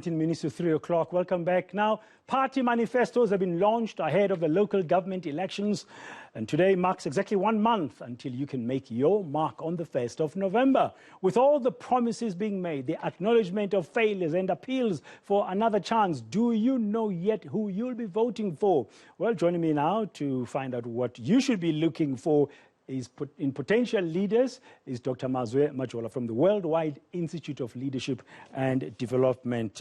19 minutes to 3 o'clock. Welcome back. Now, party manifestos have been launched ahead of the local government elections, and today marks exactly 1 month until you can make your mark on the 1st of November. With all the promises being made, the acknowledgement of failures and appeals for another chance, do you know yet who you'll be voting for? Well, joining me now to find out what you should be looking for in potential leaders is Dr.Mazwe Majola from the Worldwide Institute of Leadership and Development.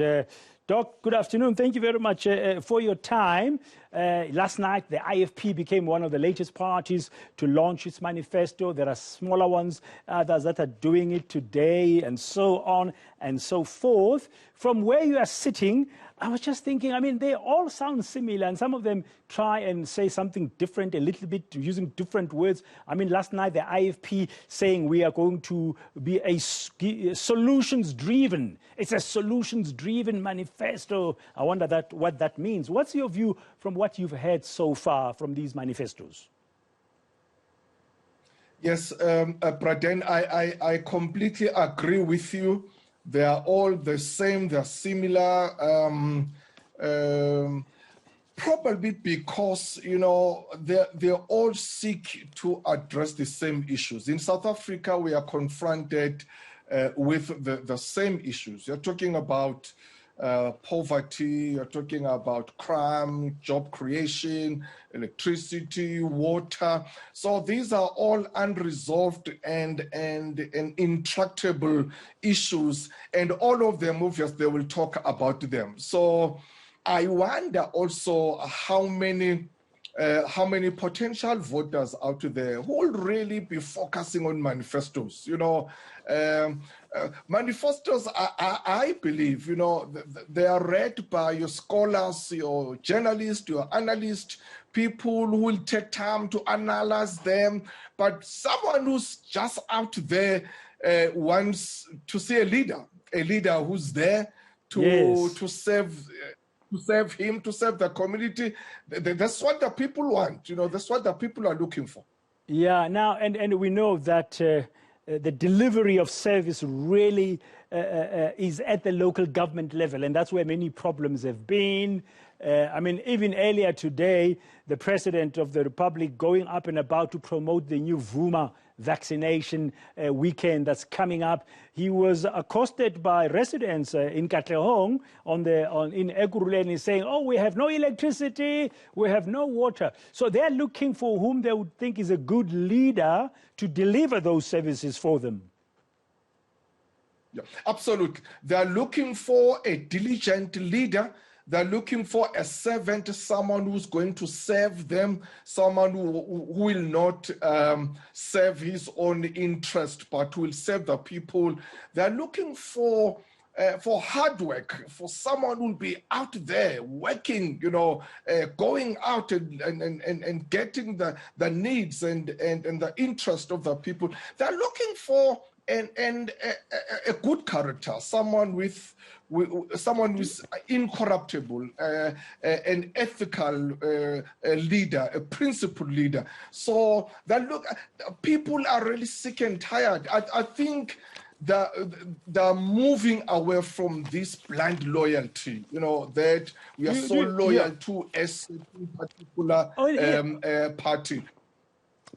Doc, good afternoon. Thank you very much for your time. Last night, the IFP became one of the latest parties to launch its manifesto. There are smaller ones, others that are doing it today, and so on and so forth. From where you are sitting, I was just thinking, I mean, they all sound similar, and some of them try and say something different a little bit, using different words. I mean, last night, the IFP saying we are going to be a solutions-driven. It's a solutions-driven manifesto. I wonder what that means. What's your view from what you've heard so far from these manifestos? Yes, Braden, I completely agree with you. They are all the same, they're similar, probably because, you know, they all seek to address the same issues. In South Africa, we are confronted with the same issues. You're talking about poverty, you're talking about crime, job creation, electricity, water. So these are all unresolved and intractable issues, and all of them, obviously, they will talk about them. So I wonder also how many potential voters out there who will really be focusing on manifestos. You know, manifestos, I believe, you know, they are read by your scholars, your journalists, your analysts, people who will take time to analyze them. But someone who's just out there wants to see a leader who's there to serve him, to serve the community. That's what the people want. You know, that's what the people are looking for. Yeah. Now, and we know that the delivery of service really is at the local government level, and that's where many problems have been. I mean, even earlier today, the President of the Republic going up and about to promote the new Vuma vaccination weekend that's coming up. He was accosted by residents in Katlehong in Ekurhuleni saying, oh, we have no electricity, we have no water. So they're looking for whom they would think is a good leader to deliver those services for them. Yeah, absolutely. They're looking for a diligent leader. They're looking for a servant, someone who's going to serve them, someone who will not serve his own interest, but will serve the people. They're looking for hard work, for someone who will be out there working, you know, going out and getting the needs and the interest of the people. They're looking for a good character, someone who's incorruptible, an ethical leader, a principled leader. So that people are really sick and tired. I think they're moving away from this blind loyalty, you know, that we are so loyal to a certain particular party.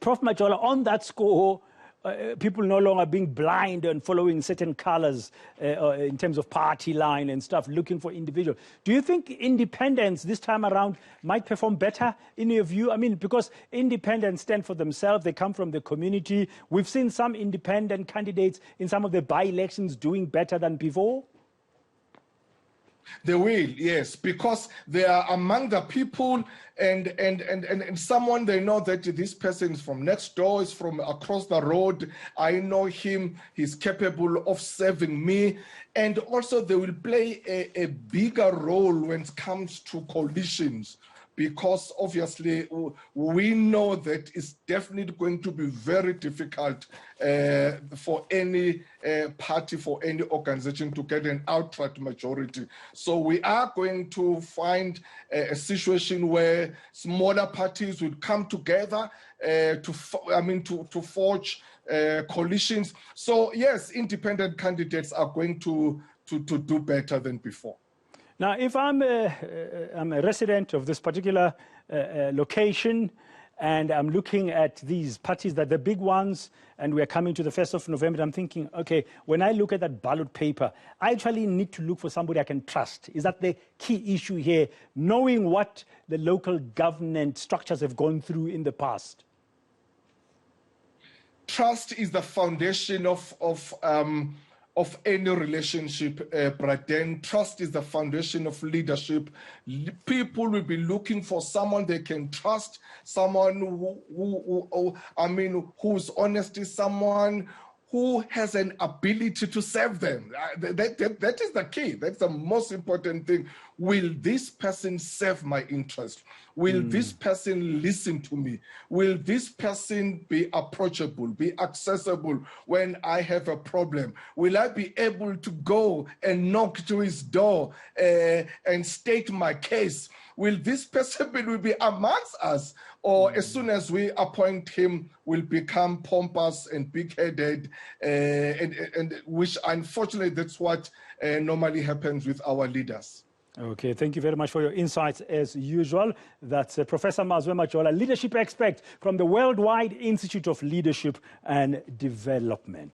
Prof. Majola, on that score, people no longer being blind and following certain colors in terms of party line and stuff, looking for individuals. Do you think independents this time around might perform better in your view? I mean, because independents stand for themselves, they come from the community. We've seen some independent candidates in some of the by-elections doing better than before. They will, yes, because they are among the people and someone they know that this person is from next door, is from across the road. I know him, he's capable of serving me. And also they will play a bigger role when it comes to coalitions, because obviously we know that it's definitely going to be very difficult for any party, for any organization to get an outright majority. So we are going to find a situation where smaller parties will come together to forge coalitions. So yes, independent candidates are going to do better than before. Now, if I'm a resident of this particular location, and I'm looking at these parties, that the big ones, and we're coming to the 1st of November, I'm thinking, okay, when I look at that ballot paper, I actually need to look for somebody I can trust. Is that the key issue here, knowing what the local government structures have gone through in the past? Trust is the foundation of any relationship, but then trust is the foundation of leadership. People will be looking for someone they can trust, someone who's honest, someone who has an ability to serve them. That is the key. That's the most important thing. Will this person serve my interest? Will this person listen to me? Will this person be approachable, be accessible when I have a problem? Will I be able to go and knock to his door and state my case? Will this person will be amongst us? Or as soon as we appoint him, will become pompous and big-headed, and which unfortunately that's what normally happens with our leaders. Okay, thank you very much for your insights as usual. That's Professor Mazwe Majola, leadership expert from the Worldwide Institute of Leadership and Development.